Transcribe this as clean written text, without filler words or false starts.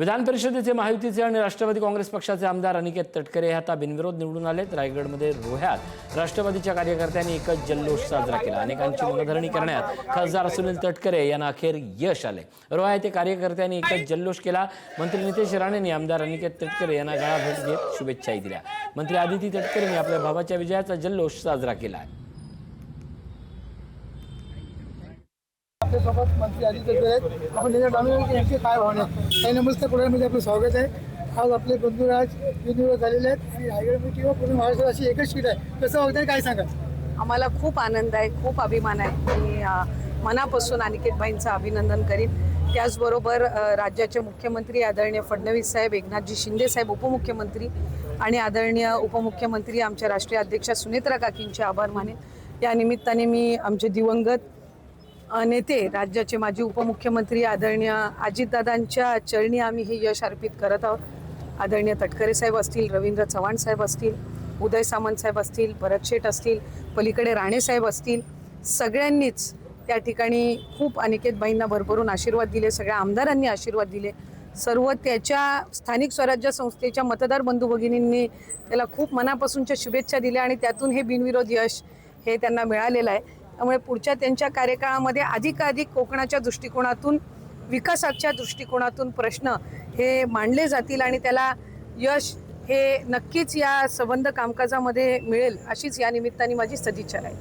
विधान परिषदेचे महायुतीचे आणि राष्ट्रवादी काँग्रेस पक्षाचे आमदार अनिकेत तटकरे हे आता बिनविरोध निवडून आलेत। रायगडमध्ये रोह्यात राष्ट्रवादीच्या कार्यकर्त्यांनी एकच जल्लोष साजरा केला। अनेकांची मनधरणी करण्यात खासदार सुनील तटकरे यांना अखेर यश आले। रोह्यात येथे कार्यकर्त्यांनी एकच जल्लोष केला। मंत्री नितेश राणेंनी आमदार अनिकेत तटकरे यांना गळाभेट घेत शुभेच्छाही दिल्या। मंत्री आदिती तटकरेंनी आपल्या भावाच्या विजयाचा जल्लोष साजरा केला। सोबत मंत्री आदित्य तटकरे आहेत। आपण त्यांच्या जाणून की यांचे काय भावना आहेत। काही नमस्ते प्रोग्राममध्ये आपलं स्वागत आहे। आज आपले बंधुराज बिनविरोध झालेले आहेत आणि रायगड किंवा पूर्ण महाराष्ट्रात अशी एकच सीट आहे। कसं वाटतंय, काय सांगा? आम्हाला खूप आनंद आहे, खूप अभिमान आहे। मी मनापासून अनिकेत भाईंचं अभिनंदन करीन। त्याचबरोबर राज्याचे मुख्यमंत्री आदरणीय फडणवीस साहेब, एकनाथजी शिंदे साहेब उपमुख्यमंत्री आणि आदरणीय उपमुख्यमंत्री आमच्या राष्ट्रीय अध्यक्षा सुनेत्रा काकींचे आभार मानेन। या निमित्ताने मी आमचे दिवंगत नेते राज्याचे माजी उपमुख्यमंत्री आदरणीय अजितदादांच्या चरणी आम्ही हे यश अर्पित करत आहोत। आदरणीय तटकरे साहेब असतील, रवींद्र चव्हाण साहेब असतील, उदय सामंत साहेब असतील, भरत शेठ असतील, पलीकडे राणे साहेब असतील, सगळ्यांनीच त्या ठिकाणी खूप अनिकेत भाईंना भरभरून आशीर्वाद दिले। सगळ्या आमदारांनी आशीर्वाद दिले। सर्व त्याच्या स्थानिक स्वराज्य संस्थेच्या मतदार बंधू भगिनींनी त्याला खूप मनापासूनच्या शुभेच्छा दिल्या आणि त्यातून हे बिनविरोध यश हे त्यांना मिळालेलं आहे। त्यामुळे पुढच्या त्यांच्या कार्यकाळामध्ये अधिकाधिक कोकणाच्या दृष्टिकोनातून, विकासाच्या दृष्टिकोनातून प्रश्न हे मांडले जातील आणि त्याला यश हे नक्कीच या संबंध कामकाजामध्ये मिळेल, अशीच या निमित्ताने माझी सदिच्छा आहे।